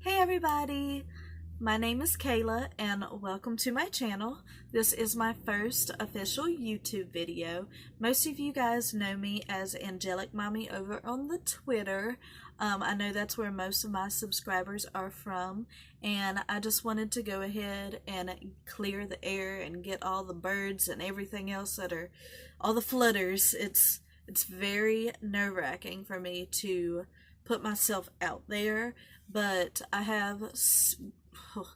Hey everybody! My name is Kayla and welcome to my channel. This is my first official YouTube video. Most of you guys know me as Angelic Mommy over on the Twitter. I know that's where most of my subscribers are from, and I just wanted to go ahead and clear the air and get all the birds and everything else that are, all the flutters. It's very nerve-wracking for me to put myself out there, but I don't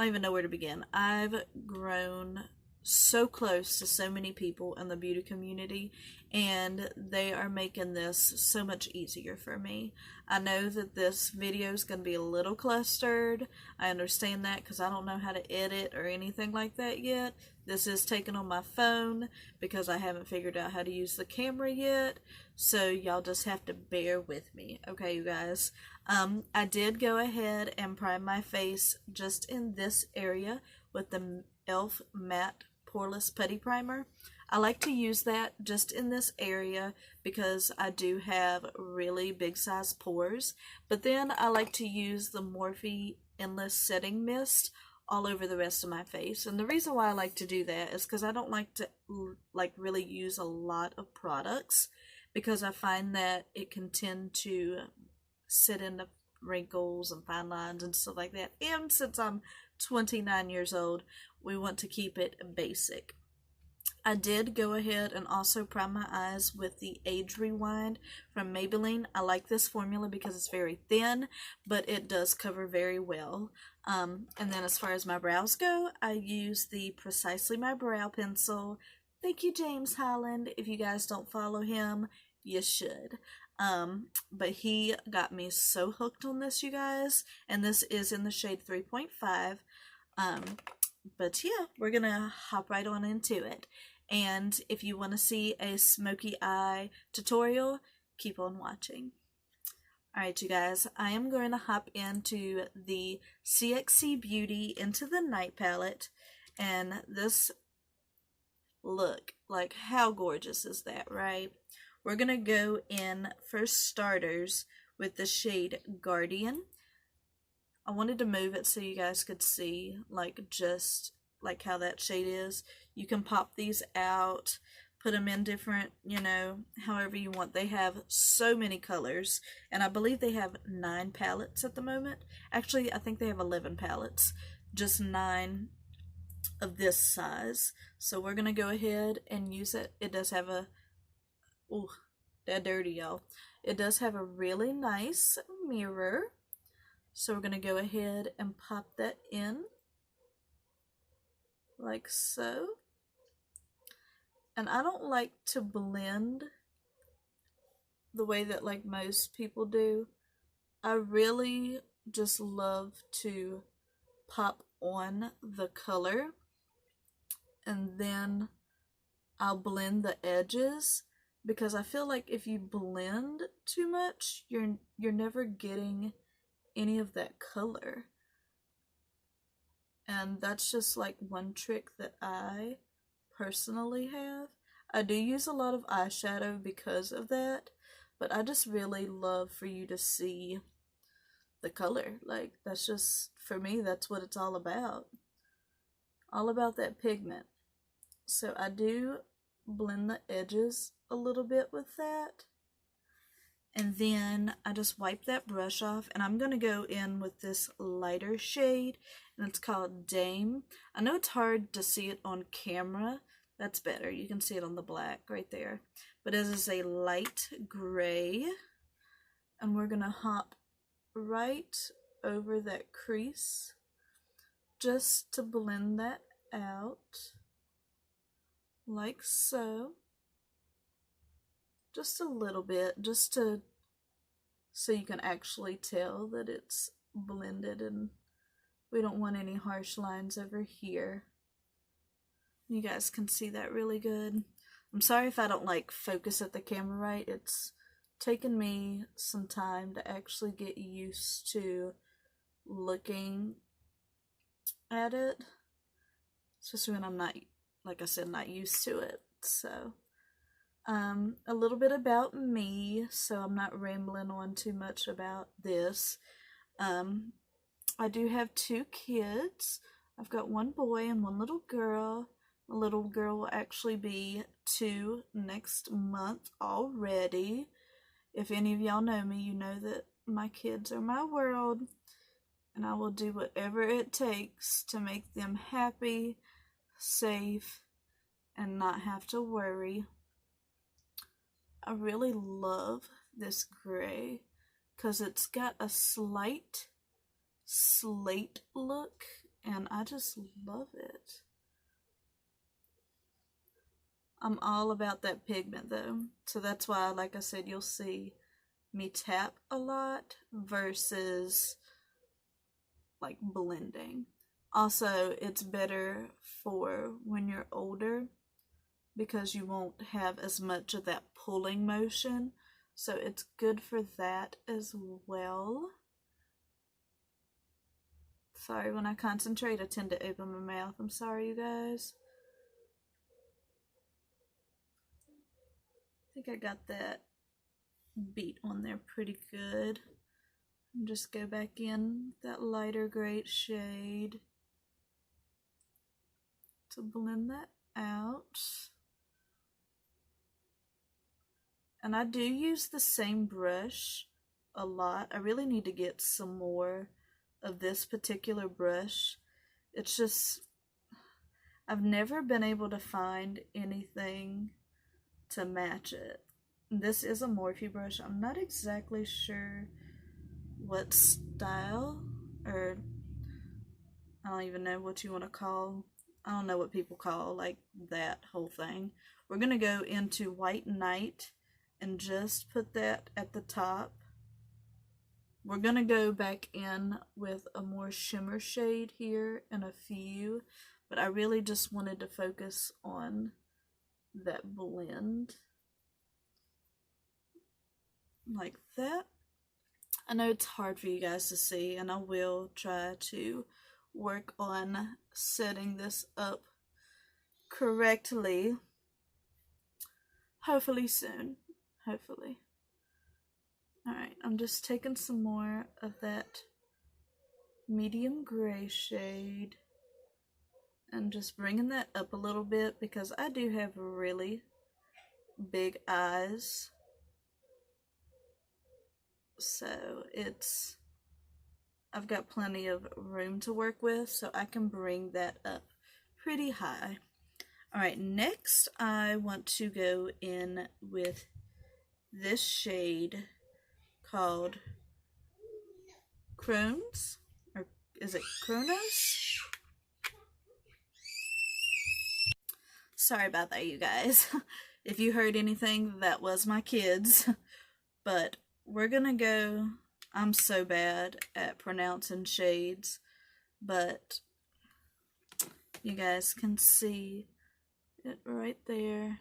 even know where to begin. I've grown so close to so many people in the beauty community, and they are making this so much easier for me. I know that this video is going to be a little clustered. I understand that because I don't know how to edit or anything like that yet. This is taken on my phone because I haven't figured out how to use the camera yet, so y'all just have to bear with me, okay, you guys? I did go ahead and prime my face just in this area with the e.l.f. Matte Poreless Putty Primer. I like to use that just in this area because I do have really big size pores, but then I like to use the Morphe Endless Setting Mist all over the rest of my face. And the reason why I like to do that is because I don't like to really use a lot of products, because I find that it can tend to sit in the wrinkles and fine lines and stuff like that. And since I'm 29 years old, we want to keep it basic. I did go ahead and also prime my eyes with the Age Rewind from Maybelline. I like this formula because it's very thin, but it does cover very well. And then as far as my brows go, I use the Precisely My Brow Pencil. Thank you, James Holland. If you guys don't follow him, you should. But he got me so hooked on this, you guys. And this is in the shade 3.5. But yeah, we're gonna hop right on into it. And if you want to see a smoky eye tutorial, keep on watching. Alright, you guys, I am going to hop into the CXC Beauty Into the Night palette. And this look, like, how gorgeous is that, right? We're gonna go in, for starters, with the shade Guardian. I wanted to move it so you guys could see, like, just like how that shade is. You can pop these out, put them in different, however you want. They have so many colors, and I believe they have 9 palettes at the moment. Actually, I think they have 11 palettes, just 9 of this size. So we're gonna go ahead and use it. It does have a, ooh, that dirty, y'all. It does have a really nice mirror. So we're going to go ahead and pop that in, like so. And I don't like to blend the way that like most people do. I really just love to pop on the color, and then I'll blend the edges, because I feel like if you blend too much, you're never getting any of that color. And that's just like one trick that I personally have. I do use a lot of eyeshadow because of that, but I just really love for you to see the color. Like, that's just, for me, that's what it's all about. All about that pigment. So I do blend the edges a little bit with that. And then I just wipe that brush off, and I'm going to go in with this lighter shade, and it's called Dame. I know it's hard to see it on camera. That's better. You can see it on the black right there. But it is a light gray, and we're going to hop right over that crease just to blend that out, like so. Just a little bit, just to, so you can actually tell that it's blended, and we don't want any harsh lines over here. You guys can see that really good. I'm sorry if I don't like focus at the camera right. It's taken me some time to actually get used to looking at it, especially when I'm not, like I said, not used to it. So a little bit about me, so I'm not rambling on too much about this. I do have 2 kids. I've got 1 boy and 1 little girl. The little girl will actually be 2 next month already. If any of y'all know me, you know that my kids are my world, and I will do whatever it takes to make them happy, safe, and not have to worry. I really love this gray because it's got a slight slate look, and I just love it. I'm all about that pigment though, so that's why, like I said, you'll see me tap a lot versus like blending. Also, it's better for when you're older because you won't have as much of that pulling motion, so it's good for that as well. Sorry, when I concentrate I tend to open my mouth. I'm sorry, you guys. I think I got that beat on there pretty good. And just go back in that lighter gray shade to blend that out. And I do use the same brush a lot. I really need to get some more of this particular brush. It's just, I've never been able to find anything to match it. This is a Morphe brush. I'm not exactly sure what style, or I don't even know what you want to call. I don't know what people call like that whole thing. We're going to go into White Night and just put that at the top. We're going to go back in with a more shimmer shade here in a few, but I really just wanted to focus on that blend like that. I know it's hard for you guys to see, and I will try to work on setting this up correctly, hopefully soon, hopefully. Alright, I'm just taking some more of that medium gray shade and just bringing that up a little bit because I do have really big eyes. So I've got plenty of room to work with, so I can bring that up pretty high. Alright, next I want to go in with this shade called Crohn's, or is it Chronos? Sorry about that, you guys. If you heard anything, that was my kids. But we're gonna go, I'm so bad at pronouncing shades, but you guys can see it right there.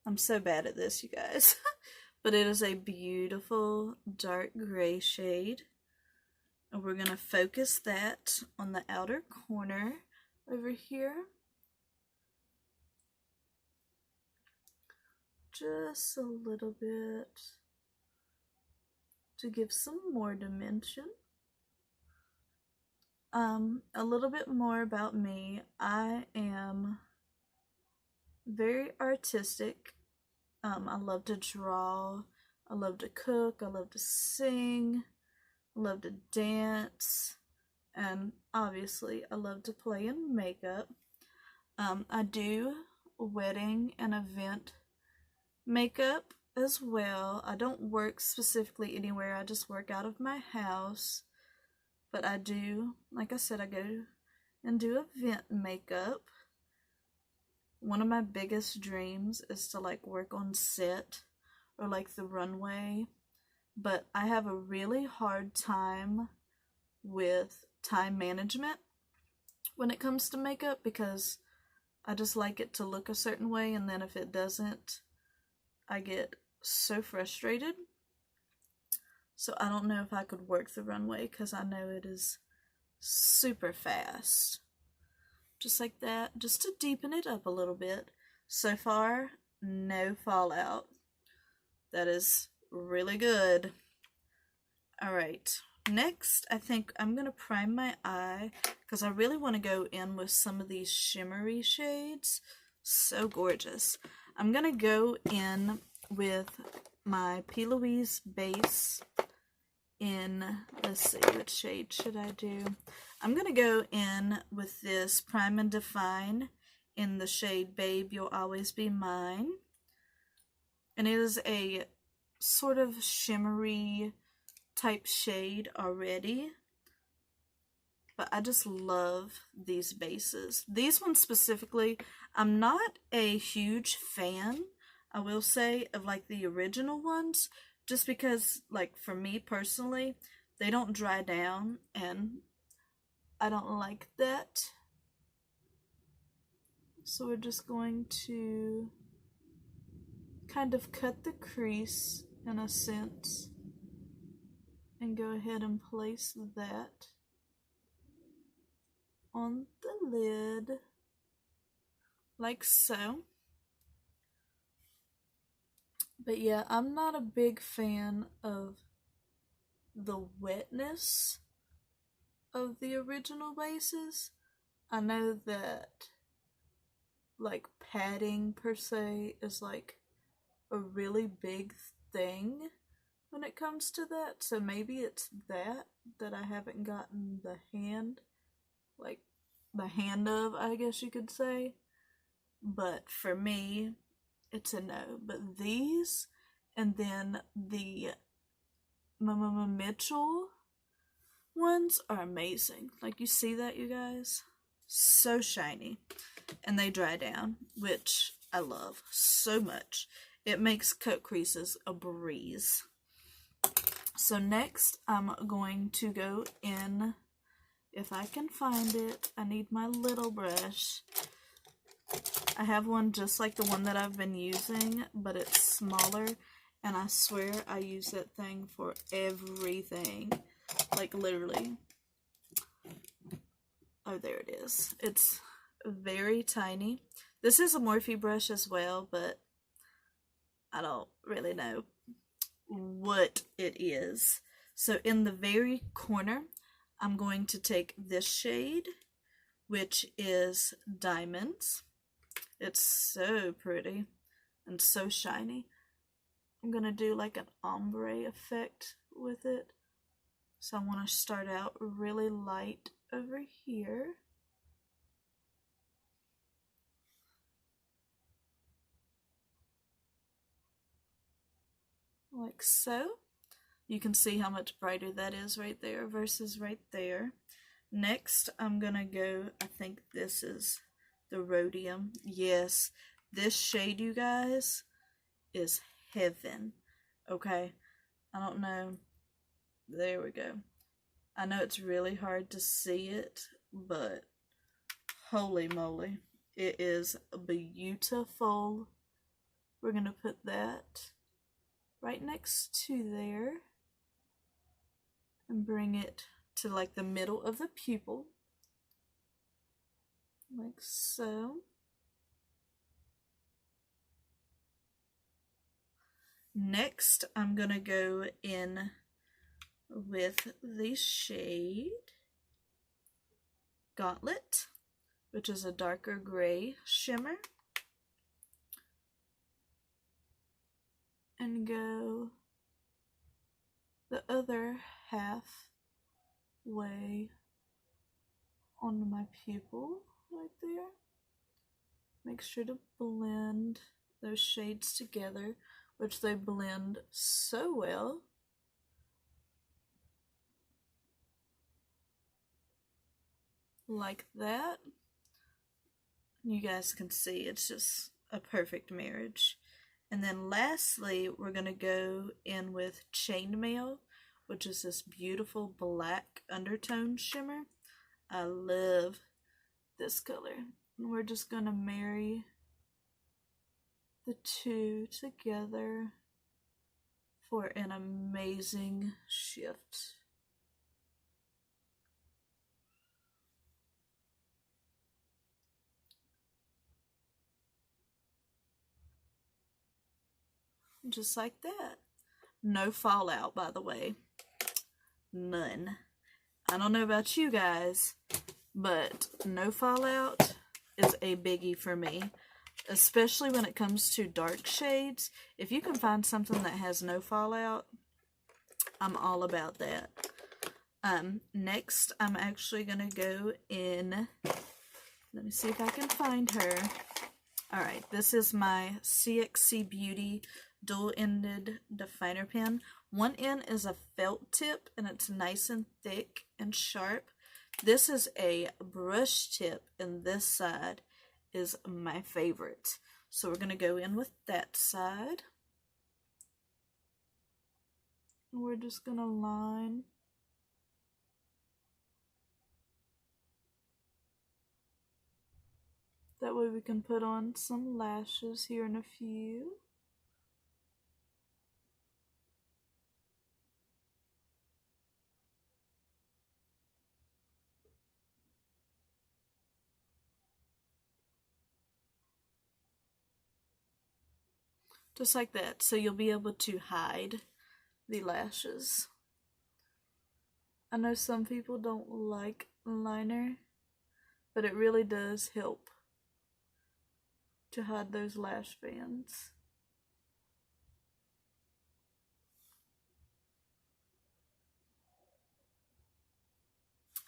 I'm so bad at this, you guys. But it is a beautiful dark gray shade. And we're gonna focus that on the outer corner over here. Just a little bit to give some more dimension. A little bit more about me. I am very artistic. I love to draw. I love to cook. I love to sing. I love to dance. And obviously I love to play in makeup. I do wedding and event makeup as well. I don't work specifically anywhere. I just work out of my house. But I do, like I said, I go and do event makeup. One of my biggest dreams is to like work on set or like the runway. But I have a really hard time with time management when it comes to makeup because I just like it to look a certain way, and then if it doesn't, I get so frustrated. So I don't know if I could work the runway because I know it is super fast. Just like that, just to deepen it up a little bit. So far, no fallout. That is really good. Alright, Next, I think I'm going to prime my eye because I really want to go in with some of these shimmery shades. So gorgeous. I'm going to go in with my P. Louise base in, let's see, what shade should I do? I'm going to go in with this Prime and Define in the shade Babe, You'll Always Be Mine. And it is a sort of shimmery type shade already. But I just love these bases. These ones specifically, I'm not a huge fan, I will say, of like the original ones. Just because, like, for me personally, they don't dry down, and I don't like that. So we're just going to kind of cut the crease in a sense and go ahead and place that on the lid like so. But yeah, I'm not a big fan of the wetness of the original bases. I know that like padding per se is like a really big thing when it comes to that, so maybe it's that I haven't gotten the hang of, I guess you could say. But for me, it's a no. But these, and then the Mitchell ones are amazing. Like, you see that, you guys? So shiny. And they dry down, which I love so much. It makes cut creases a breeze. So next, I'm going to go in, if I can find it, I need my little brush. I have one just like the one that I've been using, but it's smaller, and I swear I use that thing for everything. Like, literally. Oh, there it is. It's very tiny. This is a Morphe brush as well, but I don't really know what it is. So in the very corner, I'm going to take this shade, which is Diamonds. It's so pretty and so shiny. I'm going to do like an ombre effect with it. So I want to start out really light over here. Like so. You can see how much brighter that is right there versus right there. Next, I'm going to go, I think this is the Rhodium. Yes, this shade, you guys, is heaven. Okay, I don't know. There we go. I know it's really hard to see it, but holy moly, it is beautiful. We're going to put that right next to there and bring it to like the middle of the pupil, like so. Next, I'm going to go in with the shade Gauntlet, which is a darker gray shimmer, and go the other half way on my pupil right there. Make sure to blend those shades together, which they blend so well. Like that. You guys can see it's just a perfect marriage. And then lastly, we're going to go in with Chainmail, which is this beautiful black undertone shimmer. I love this color. And we're just going to marry the two together for an amazing shift. Just like that. No fallout, by the way. none. I don't know about you guys, but no fallout is a biggie for me, especially when it comes to dark shades. If you can find something that has no fallout, I'm all about that. Next, I'm actually going to go in, let me see if I can find her. Alright, this is my CXC Beauty dual-ended definer pen. One end is a felt tip, and it's nice and thick and sharp. This is a brush tip, and this side is my favorite. So we're going to go in with that side. We're just going to line. That way we can put on some lashes here in a few. Just like that, so you'll be able to hide the lashes. I know some people don't like liner, but it really does help to hide those lash bands.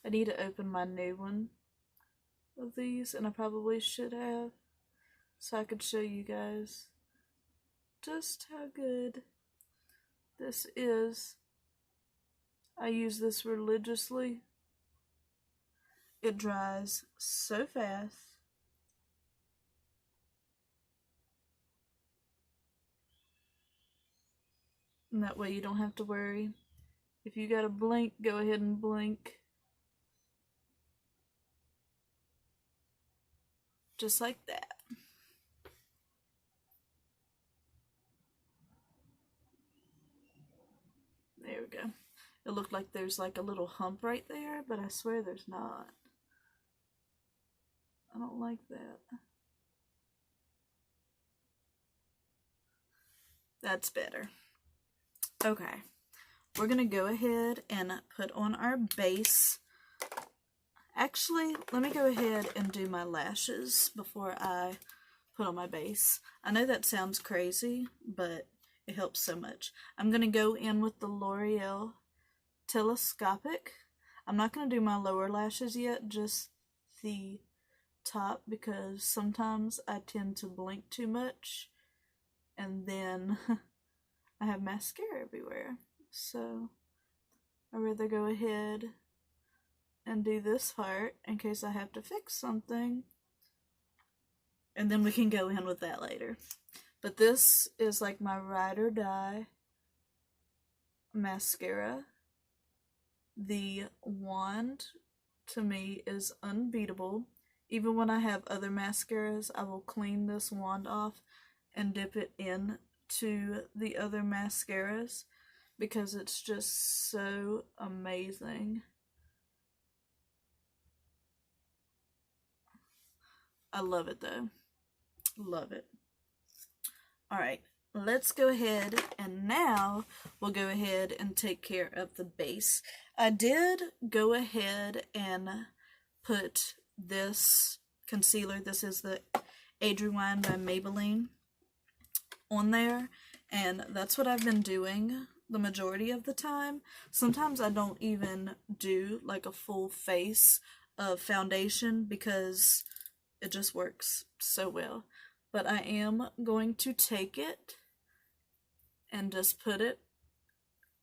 I need to open my new one of these, and I probably should have, so I could show you guys just how good this is. I use this religiously. It dries so fast. And that way you don't have to worry. If you gotta blink, go ahead and blink. Just like that. There we go. It looked like there's like a little hump right there, but I swear there's not. I don't like that. That's better. Okay. We're going to go ahead and put on our base. Actually, let me go ahead and do my lashes before I put on my base. I know that sounds crazy, but it helps so much. I'm going to go in with the L'Oreal Telescopic. I'm not going to do my lower lashes yet, just the top, because sometimes I tend to blink too much and then I have mascara everywhere. So I'd rather go ahead and do this part in case I have to fix something, and then we can go in with that later. But this is like my ride or die mascara. The wand to me is unbeatable. Even when I have other mascaras, I will clean this wand off and dip it in to the other mascaras because it's just so amazing. I love it though. Love it. Alright, let's go ahead and now we'll go ahead and take care of the base. I did go ahead and put this concealer, this is the GRWM by Maybelline, on there, and that's what I've been doing the majority of the time. Sometimes I don't even do like a full face of foundation because it just works so well. But I am going to take it and just put it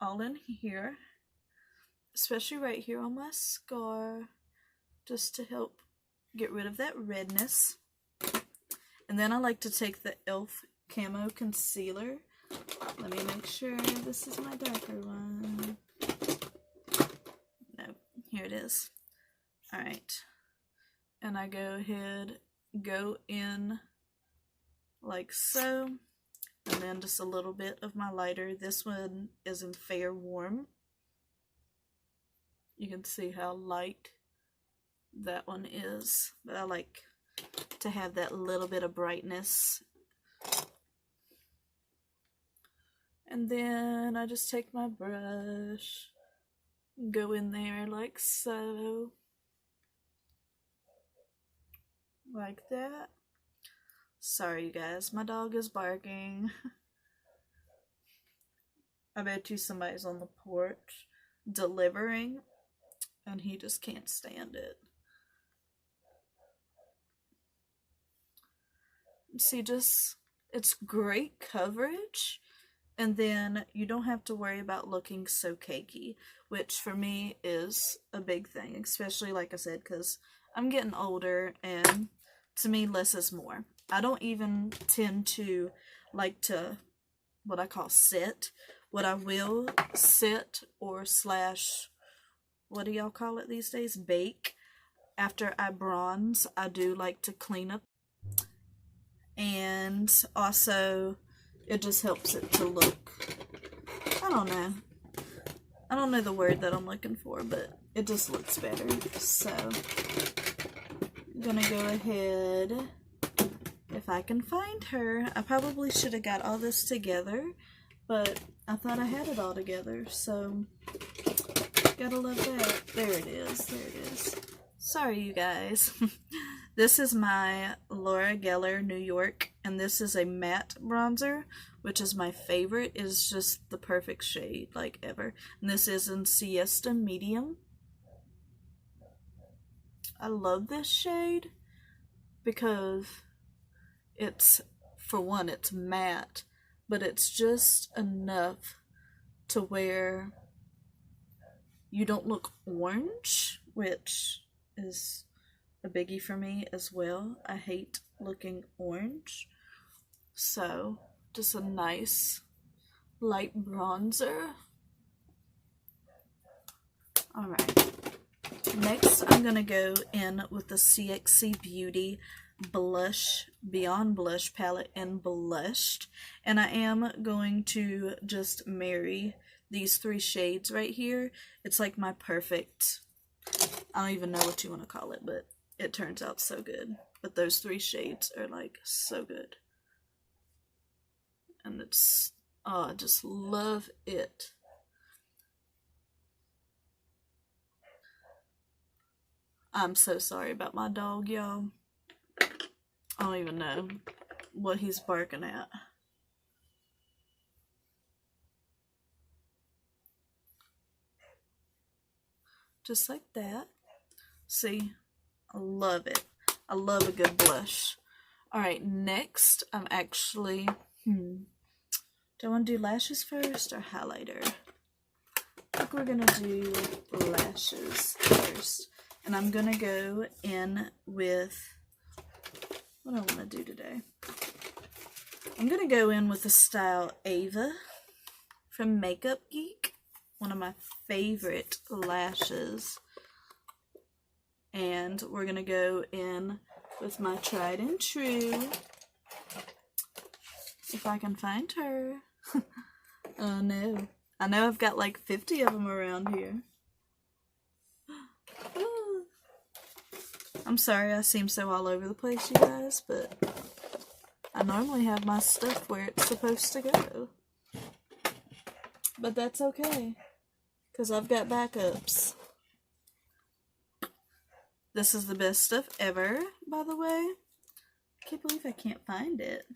all in here, especially right here on my scar, just to help get rid of that redness. And then I like to take the e.l.f. Camo Concealer. Let me make sure this is my darker one. No, here it is. Alright. And I go ahead, go in like so, and then just a little bit of my lighter. This one is in Fair Warm. You can see how light that one is, but I like to have that little bit of brightness. And then I just take my brush Go in there like so. Like that. Sorry, you guys, my dog is barking. I bet you somebody's on the porch delivering, and he just can't stand it. See, it's great coverage, and then you don't have to worry about looking so cakey, which for me is a big thing, especially like I said, because I'm getting older, and to me, less is more. I don't even tend to like to, what I call sit. What I will sit or slash, what do y'all call it these days? Bake. After I bronze, I do like to clean up. And also, it just helps it to look, I don't know. I don't know the word that I'm looking for, but it just looks better. So, I'm gonna go ahead, if I can find her. I probably should have got all this together, but I thought I had it all together, so gotta love that. There it is, there it is. Sorry, you guys. This is my Laura Geller New York, and this is a matte bronzer, which is my favorite. It is just the perfect shade, like, ever. And this is in Siesta Medium. I love this shade because it's, for one, it's matte, but it's just enough to where you don't look orange, which is a biggie for me as well. I hate looking orange. So, just a nice light bronzer. Alright. Next, I'm going to go in with the CXC Beauty Blush, Beyond Blush palette in Blushed. And I am going to just marry these three shades right here. It's like my perfect, I don't even know what you want to call it, but it turns out so good. But those three shades are like so good. And it's, oh, I just love it. I'm so sorry about my dog, y'all. I don't even know what he's barking at. Just like that. See? I love it. I love a good blush. Alright, next, I'm actually, do I want to do lashes first or highlighter? I think we're going to do lashes first. And I'm going to go in with, what do I want to do today? I'm going to go in with the style Ava from Makeup Geek. One of my favorite lashes. And we're going to go in with my tried and true. If I can find her. Oh no. I know I've got like 50 of them around here. I'm sorry I seem so all over the place, you guys, but I normally have my stuff where it's supposed to go. But that's okay, because I've got backups. This is the best stuff ever, by the way. I can't believe I can't find it.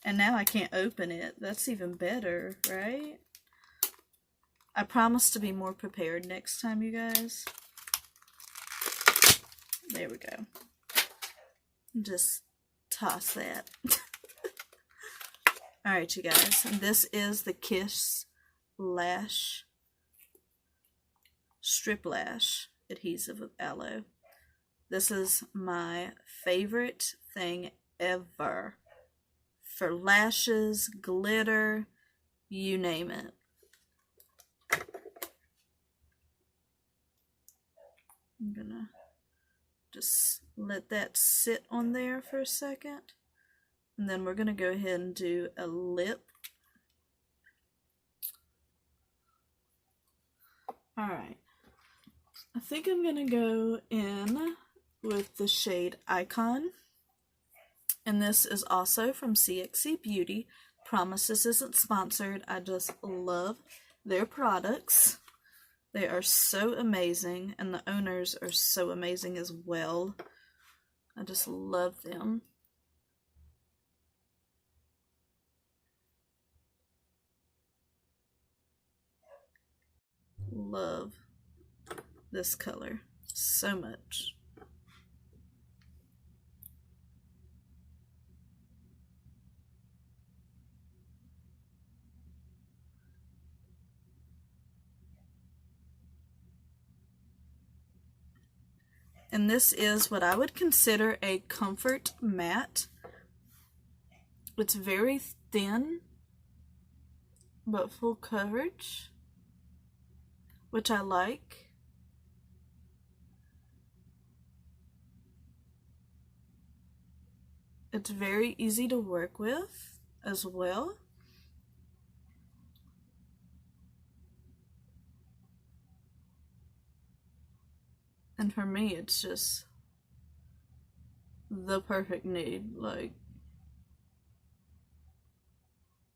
And now I can't open it. That's even better, right? I promise to be more prepared next time, you guys. There we go. Just toss that. Alright, you guys. And this is the Kiss Lash Strip Lash Adhesive with Aloe. This is my favorite thing ever. For lashes, glitter, you name it. I'm gonna just let that sit on there for a second. And then we're gonna go ahead and do a lip. Alright. I think I'm gonna go in with the shade Icon. And this is also from CXC Beauty. Promise this isn't sponsored. I just love their products. They are so amazing, and the owners are so amazing as well. I just love them. Love this color so much. And this is what I would consider a comfort matte. It's very thin, but full coverage, which I like. It's very easy to work with as well. And for me, it's just the perfect nude. Like,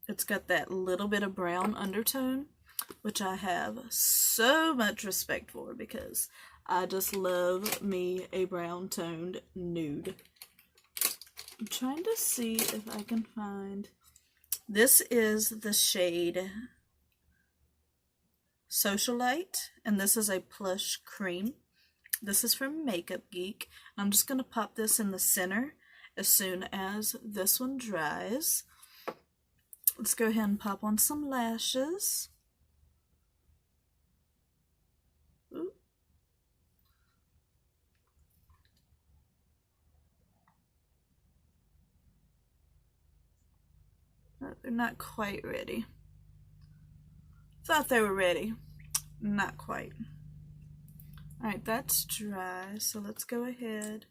it's got that little bit of brown undertone, which I have so much respect for because I just love me a brown toned nude. I'm trying to see if I can find. This is the shade Socialite, and this is a plush cream. This is from Makeup Geek. I'm just going to pop this in the center as soon as this one dries. Let's go ahead and pop on some lashes. Ooh. They're not quite ready. Thought they were ready. Not quite. Alright, that's dry, so let's go ahead.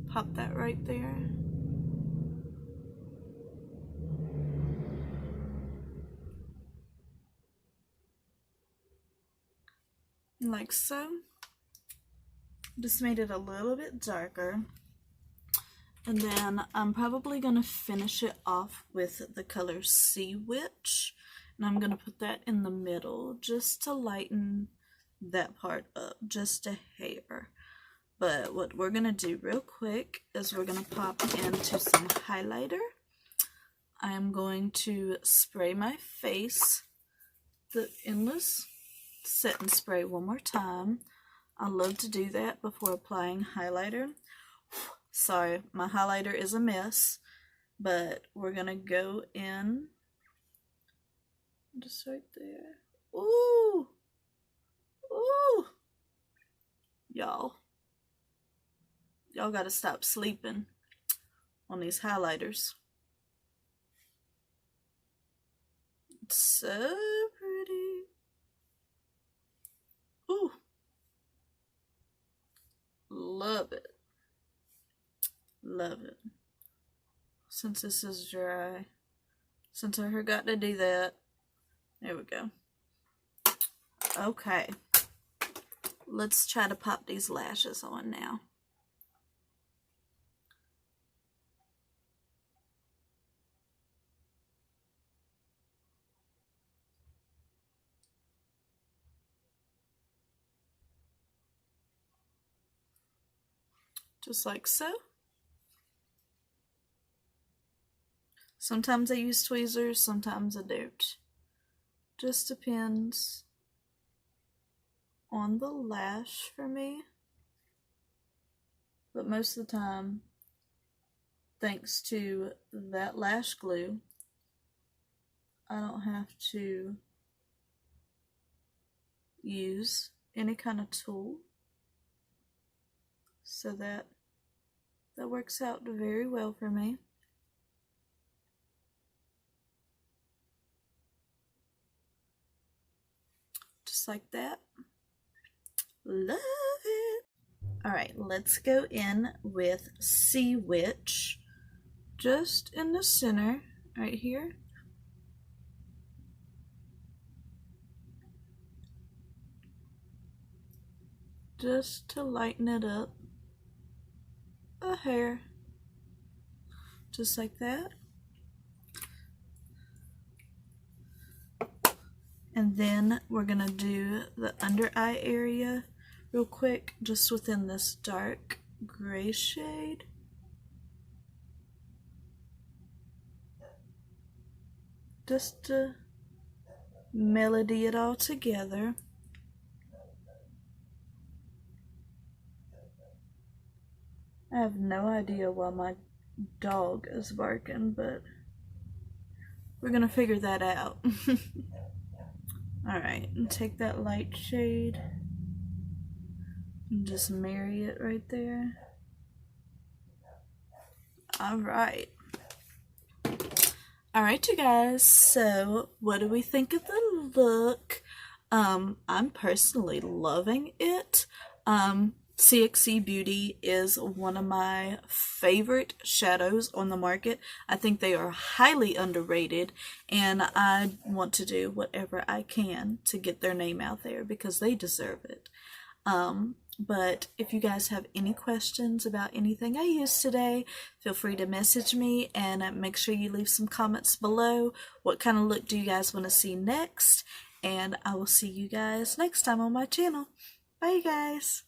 Pop that right there. Like so. Just made it a little bit darker. And then I'm probably going to finish it off with the color Sea Witch. And I'm going to put that in the middle just to lighten that part up, just a hair. But what we're going to do real quick is we're going to pop into some highlighter. I'm going to spray my face, the Endless Set and Spray one more time. I love to do that before applying highlighter. Sorry, my highlighter is a mess, but we're going to go in just right there. Ooh! Ooh! Y'all got to stop sleeping on these highlighters. It's so pretty. Ooh! Love it. Love it. Since this is dry, since I forgot to do that, there we go. Okay, let's try to pop these lashes on now. Just like so. Sometimes I use tweezers, sometimes I don't. Just depends on the lash for me. But most of the time, thanks to that lash glue, I don't have to use any kind of tool. So that works out very well for me. Just like that. Love it. Alright, let's go in with Sea Witch. Just in the center, right here. just to lighten it up a hair, just like that. And then we're gonna do the under eye area real quick, just within this dark gray shade. Just to melody it all together. I have no idea why my dog is barking, but we're gonna figure that out. Alright, and take that light shade and just marry it right there. Alright. Alright, you guys, so what do we think of the look? I'm personally loving it. CXC Beauty is one of my favorite shadows on the market. I think they are highly underrated, and I want to do whatever I can to get their name out there because they deserve it. But if you guys have any questions about anything I used today, feel free to message me, and make sure you leave some comments below. What kind of look do you guys want to see next? And I will see you guys next time on my channel. Bye, guys.